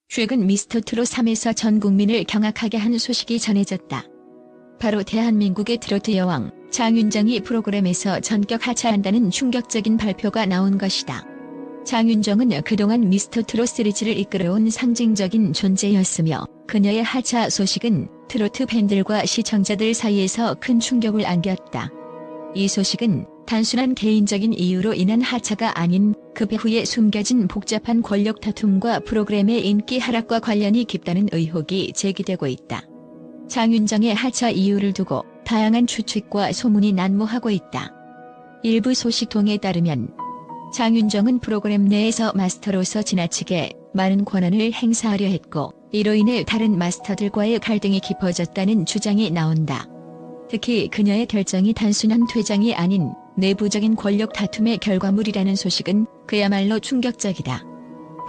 최근 미스터트롯 3에서 전 국민을 경악하게 한 소식이 전해졌다. 바로 대한민국의 트로트 여왕 장윤정이 프로그램에서 전격 하차한다는 충격적인 발표가 나온 것이다. 장윤정은 그동안 미스터트롯 시리즈를 이끌어온 상징적인 존재였으며 그녀의 하차 소식은 트로트 팬들과 시청자들 사이에서 큰 충격을 안겼다. 이 소식은 단순한 개인적인 이유로 인한 하차가 아닌 그 배후에 숨겨진 복잡한 권력 다툼과 프로그램의 인기 하락과 관련이 깊다는 의혹이 제기되고 있다. 장윤정의 하차 이유를 두고 다양한 추측과 소문이 난무하고 있다. 일부 소식통에 따르면 장윤정은 프로그램 내에서 마스터로서 지나치게 많은 권한을 행사하려 했고 이로 인해 다른 마스터들과의 갈등이 깊어졌다는 주장이 나온다. 특히 그녀의 결정이 단순한 퇴장이 아닌 내부적인 권력 다툼의 결과물이라는 소식은 그야말로 충격적이다.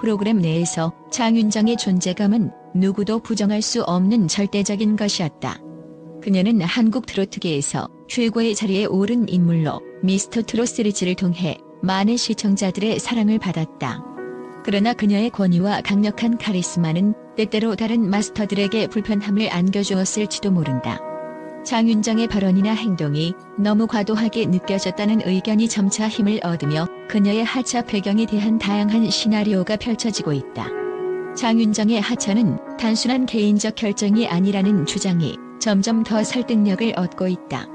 프로그램 내에서 장윤정의 존재감은 누구도 부정할 수 없는 절대적인 것이었다. 그녀는 한국 트로트계에서 최고의 자리에 오른 인물로 미스터트롯 시리즈를 통해 많은 시청자들의 사랑을 받았다. 그러나 그녀의 권위와 강력한 카리스마는 때때로 다른 마스터들에게 불편함을 안겨주었을지도 모른다. 장윤정의 발언이나 행동이 너무 과도하게 느껴졌다는 의견이 점차 힘을 얻으며 그녀의 하차 배경에 대한 다양한 시나리오가 펼쳐지고 있다. 장윤정의 하차는 단순한 개인적 결정이 아니라는 주장이 점점 더 설득력을 얻고 있다.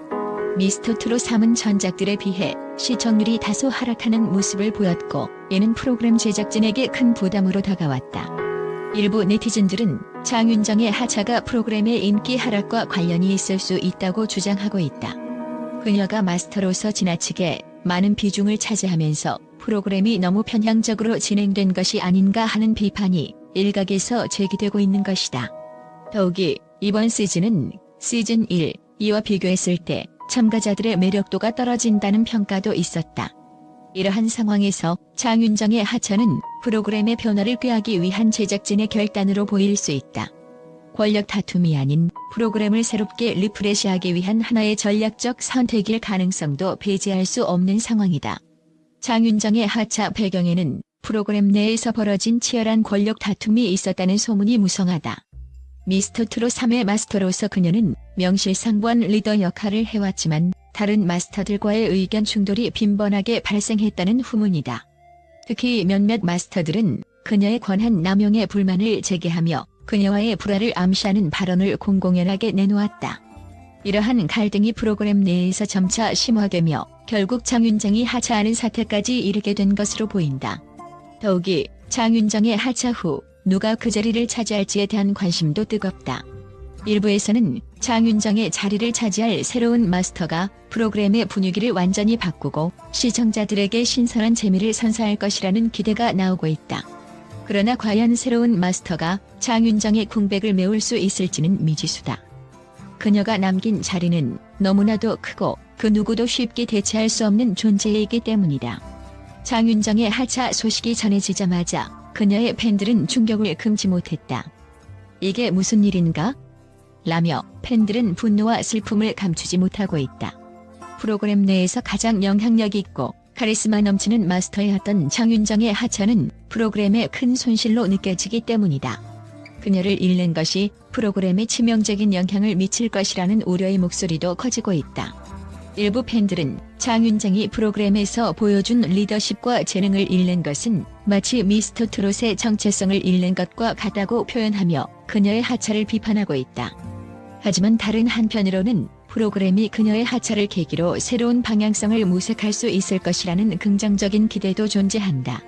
미스터트롯 3은 전작들에 비해 시청률이 다소 하락하는 모습을 보였고 이는 프로그램 제작진에게 큰 부담으로 다가왔다. 일부 네티즌들은 장윤정의 하차가 프로그램의 인기 하락과 관련이 있을 수 있다고 주장하고 있다. 그녀가 마스터로서 지나치게 많은 비중을 차지하면서 프로그램이 너무 편향적으로 진행된 것이 아닌가 하는 비판이 일각에서 제기되고 있는 것이다. 더욱이 이번 시즌은 시즌 1, 2와 비교했을 때 참가자들의 매력도가 떨어진다는 평가도 있었다. 이러한 상황에서 장윤정의 하차는 프로그램의 변화를 꾀하기 위한 제작진의 결단으로 보일 수 있다. 권력 다툼이 아닌 프로그램을 새롭게 리프레시하기 위한 하나의 전략적 선택일 가능성도 배제할 수 없는 상황이다. 장윤정의 하차 배경에는 프로그램 내에서 벌어진 치열한 권력 다툼이 있었다는 소문이 무성하다. 미스터트롯 3의 마스터로서 그녀는 명실상부한 리더 역할을 해왔지만 다른 마스터들과의 의견 충돌이 빈번하게 발생했다는 후문이다. 특히 몇몇 마스터들은 그녀의 권한 남용에 불만을 제기하며 그녀와의 불화를 암시하는 발언을 공공연하게 내놓았다. 이러한 갈등이 프로그램 내에서 점차 심화되며 결국 장윤정이 하차하는 사태까지 이르게 된 것으로 보인다. 더욱이 장윤정의 하차 후 누가 그 자리를 차지할지에 대한 관심도 뜨겁다. 일부에서는 장윤정의 자리를 차지할 새로운 마스터가 프로그램의 분위기를 완전히 바꾸고 시청자들에게 신선한 재미를 선사할 것이라는 기대가 나오고 있다. 그러나 과연 새로운 마스터가 장윤정의 공백을 메울 수 있을지는 미지수다. 그녀가 남긴 자리는 너무나도 크고 그 누구도 쉽게 대체할 수 없는 존재이기 때문이다. 장윤정의 하차 소식이 전해지자마자 그녀의 팬들은 충격을 금치 못했다. 이게 무슨 일인가? 라며 팬들은 분노와 슬픔을 감추지 못하고 있다. 프로그램 내에서 가장 영향력 있고 카리스마 넘치는 마스터였던 장윤정의 하차는 프로그램의 큰 손실로 느껴지기 때문이다. 그녀를 잃는 것이 프로그램에 치명적인 영향을 미칠 것이라는 우려의 목소리도 커지고 있다. 일부 팬들은 장윤정이 프로그램에서 보여준 리더십과 재능을 잃는 것은 마치 미스터트롯의 정체성을 잃는 것과 같다고 표현하며 그녀의 하차를 비판하고 있다. 하지만 다른 한편으로는 프로그램이 그녀의 하차를 계기로 새로운 방향성을 모색할 수 있을 것이라는 긍정적인 기대도 존재한다.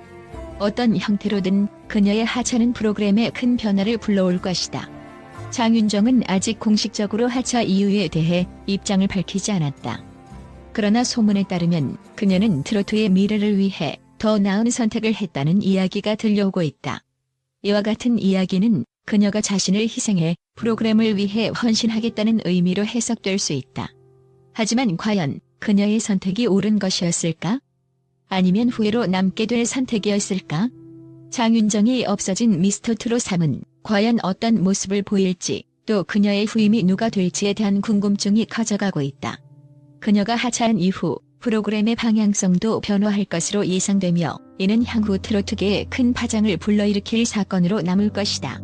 어떤 형태로든 그녀의 하차는 프로그램에 큰 변화를 불러올 것이다. 장윤정은 아직 공식적으로 하차 이유에 대해 입장을 밝히지 않았다. 그러나 소문에 따르면 그녀는 트로트의 미래를 위해 더 나은 선택을 했다는 이야기가 들려오고 있다. 이와 같은 이야기는 그녀가 자신을 희생해 프로그램을 위해 헌신하겠다는 의미로 해석될 수 있다. 하지만 과연 그녀의 선택이 옳은 것이었을까? 아니면 후회로 남게 될 선택이었을까? 장윤정이 없어진 미스터트롯 3은 과연 어떤 모습을 보일지 또 그녀의 후임이 누가 될지에 대한 궁금증이 커져가고 있다. 그녀가 하차한 이후 프로그램의 방향성도 변화할 것으로 예상되며 이는 향후 트로트계에 큰 파장을 불러일으킬 사건으로 남을 것이다.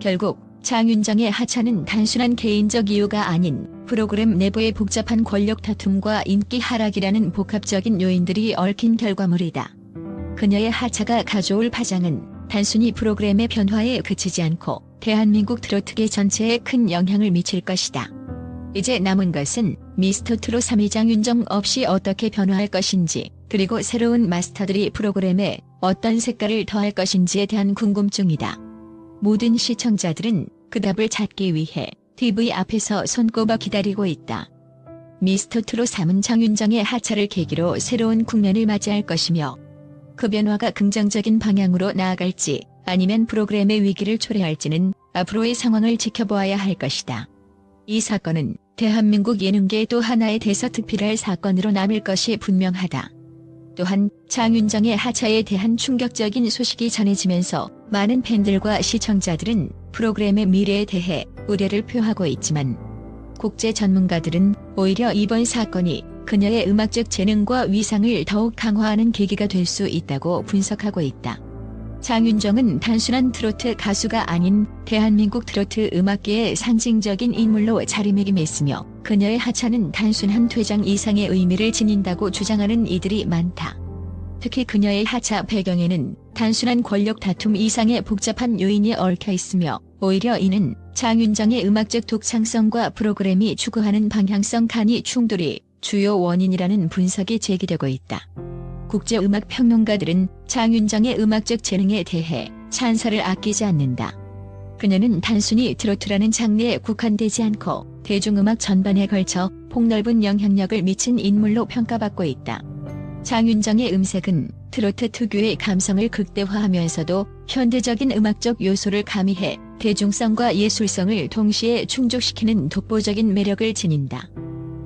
결국 장윤정의 하차는 단순한 개인적 이유가 아닌 프로그램 내부의 복잡한 권력 다툼과 인기 하락이라는 복합적인 요인들이 얽힌 결과물이다. 그녀의 하차가 가져올 파장은 단순히 프로그램의 변화에 그치지 않고 대한민국 트로트계 전체에 큰 영향을 미칠 것이다. 이제 남은 것은 미스터 트롯 3위 장윤정 없이 어떻게 변화할 것인지, 그리고 새로운 마스터들이 프로그램에 어떤 색깔을 더할 것인지에 대한 궁금증이다. 모든 시청자들은 그 답을 찾기 위해 TV 앞에서 손꼽아 기다리고 있다. 미스터 트롯 3은 장윤정의 하차를 계기로 새로운 국면을 맞이할 것이며 그 변화가 긍정적인 방향으로 나아갈지 아니면 프로그램의 위기를 초래할지는 앞으로의 상황을 지켜보아야 할 것이다. 이 사건은 대한민국 예능계의 또 하나의 대서특필할 사건으로 남을 것이 분명하다. 또한 장윤정의 하차에 대한 충격적인 소식이 전해지면서 많은 팬들과 시청자들은 프로그램의 미래에 대해 우려를 표하고 있지만 국제 전문가들은 오히려 이번 사건이 그녀의 음악적 재능과 위상을 더욱 강화하는 계기가 될 수 있다고 분석하고 있다. 장윤정은 단순한 트로트 가수가 아닌 대한민국 트로트 음악계의 상징적인 인물로 자리매김했으며 그녀의 하차는 단순한 퇴장 이상의 의미를 지닌다고 주장하는 이들이 많다. 특히 그녀의 하차 배경에는 단순한 권력 다툼 이상의 복잡한 요인이 얽혀 있으며 오히려 이는 장윤정의 음악적 독창성과 프로그램이 추구하는 방향성 간의 충돌이 주요 원인이라는 분석이 제기되고 있다. 국제음악 평론가들은 장윤정의 음악적 재능에 대해 찬사를 아끼지 않는다. 그녀는 단순히 트로트라는 장르에 국한되지 않고 대중음악 전반에 걸쳐 폭넓은 영향력을 미친 인물로 평가받고 있다. 장윤정의 음색은 트로트 특유의 감성을 극대화하면서도 현대적인 음악적 요소를 가미해 대중성과 예술성을 동시에 충족시키는 독보적인 매력을 지닌다.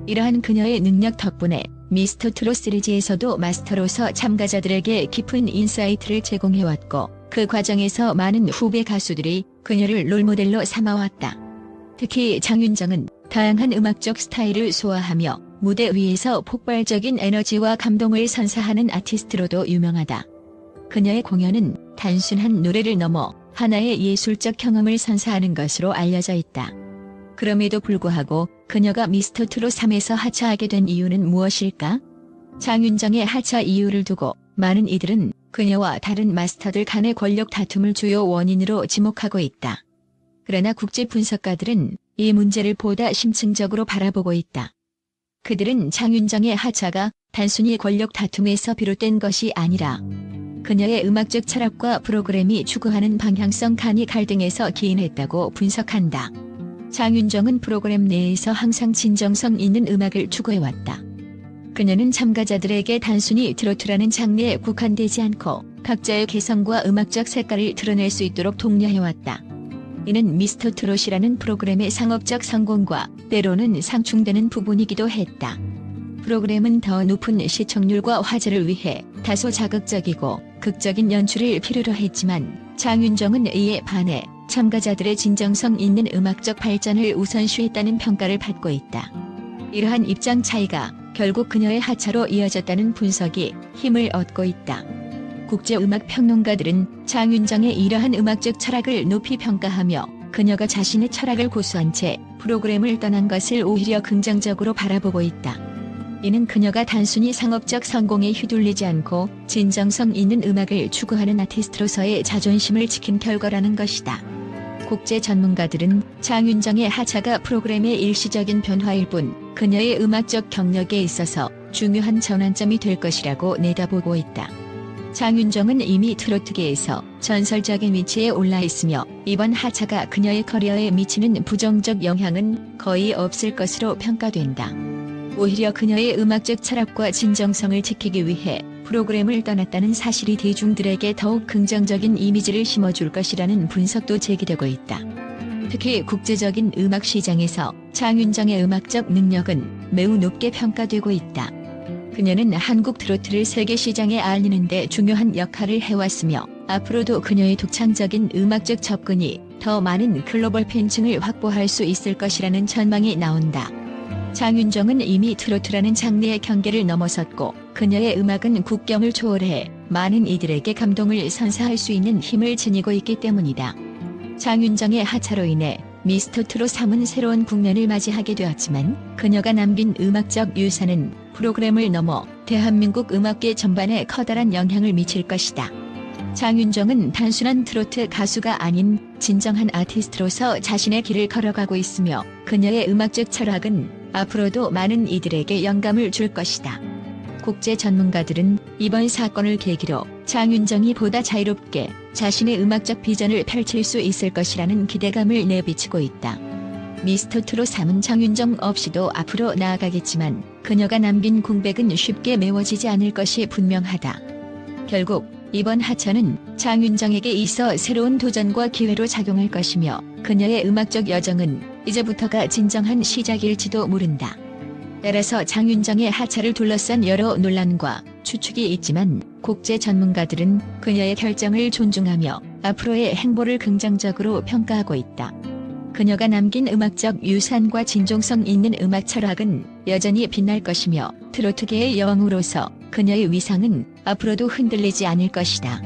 이러한 그녀의 능력 덕분에 미스터 트롯 시리즈에서도 마스터로서 참가자들에게 깊은 인사이트를 제공해왔고 그 과정에서 많은 후배 가수들이 그녀를 롤모델로 삼아왔다. 특히 장윤정은 다양한 음악적 스타일을 소화하며 무대 위에서 폭발적인 에너지와 감동을 선사하는 아티스트로도 유명하다. 그녀의 공연은 단순한 노래를 넘어 하나의 예술적 경험을 선사하는 것으로 알려져 있다. 그럼에도 불구하고 그녀가 미스터 트롯 3에서 하차하게 된 이유는 무엇일까? 장윤정의 하차 이유를 두고 많은 이들은 그녀와 다른 마스터들 간의 권력 다툼을 주요 원인으로 지목하고 있다. 그러나 국제 분석가들은 이 문제를 보다 심층적으로 바라보고 있다. 그들은 장윤정의 하차가 단순히 권력 다툼에서 비롯된 것이 아니라 그녀의 음악적 철학과 프로그램이 추구하는 방향성 간의 갈등에서 기인했다고 분석한다. 장윤정은 프로그램 내에서 항상 진정성 있는 음악을 추구해왔다. 그녀는 참가자들에게 단순히 트로트라는 장르에 국한되지 않고 각자의 개성과 음악적 색깔을 드러낼 수 있도록 독려해왔다. 이는 미스터 트롯이라는 프로그램의 상업적 성공과 때로는 상충되는 부분이기도 했다. 프로그램은 더 높은 시청률과 화제를 위해 다소 자극적이고 극적인 연출을 필요로 했지만 장윤정은 이에 반해 참가자들의 진정성 있는 음악적 발전을 우선시했다는 평가를 받고 있다. 이러한 입장 차이가 결국 그녀의 하차로 이어졌다는 분석이 힘을 얻고 있다. 국제음악 평론가들은 장윤정의 이러한 음악적 철학을 높이 평가하며 그녀가 자신의 철학을 고수한 채 프로그램을 떠난 것을 오히려 긍정적으로 바라보고 있다. 이는 그녀가 단순히 상업적 성공에 휘둘리지 않고 진정성 있는 음악을 추구하는 아티스트로서의 자존심을 지킨 결과라는 것이다. 국제 전문가들은 장윤정의 하차가 프로그램의 일시적인 변화일 뿐 그녀의 음악적 경력에 있어서 중요한 전환점이 될 것이라고 내다보고 있다. 장윤정은 이미 트로트계에서 전설적인 위치에 올라 있으며 이번 하차가 그녀의 커리어에 미치는 부정적 영향은 거의 없을 것으로 평가된다. 오히려 그녀의 음악적 철학과 진정성을 지키기 위해 프로그램을 떠났다는 사실이 대중들에게 더욱 긍정적인 이미지를 심어줄 것이라는 분석도 제기되고 있다. 특히 국제적인 음악 시장에서 장윤정의 음악적 능력은 매우 높게 평가되고 있다. 그녀는 한국 트로트를 세계 시장에 알리는 데 중요한 역할을 해왔으며 앞으로도 그녀의 독창적인 음악적 접근이 더 많은 글로벌 팬층을 확보할 수 있을 것이라는 전망이 나온다. 장윤정은 이미 트로트라는 장르의 경계를 넘어섰고 그녀의 음악은 국경을 초월해 많은 이들에게 감동을 선사할 수 있는 힘을 지니고 있기 때문이다. 장윤정의 하차로 인해 미스터 트롯 3은 새로운 국면을 맞이하게 되었지만 그녀가 남긴 음악적 유산은 프로그램을 넘어 대한민국 음악계 전반에 커다란 영향을 미칠 것이다. 장윤정은 단순한 트로트 가수가 아닌 진정한 아티스트로서 자신의 길을 걸어가고 있으며 그녀의 음악적 철학은 앞으로도 많은 이들에게 영감을 줄 것이다. 국제 전문가들은 이번 사건을 계기로 장윤정이 보다 자유롭게 자신의 음악적 비전을 펼칠 수 있을 것이라는 기대감을 내비치고 있다. 미스터 트롯 3은 장윤정 없이도 앞으로 나아가겠지만 그녀가 남긴 공백은 쉽게 메워지지 않을 것이 분명하다. 결국 이번 하차는 장윤정에게 있어 새로운 도전과 기회로 작용할 것이며 그녀의 음악적 여정은 이제부터가 진정한 시작일지도 모른다. 따라서 장윤정의 하차를 둘러싼 여러 논란과 추측이 있지만 국제 전문가들은 그녀의 결정을 존중하며 앞으로의 행보를 긍정적으로 평가하고 있다. 그녀가 남긴 음악적 유산과 진정성 있는 음악 철학은 여전히 빛날 것이며 트로트계의 여왕으로서 그녀의 위상은 앞으로도 흔들리지 않을 것이다.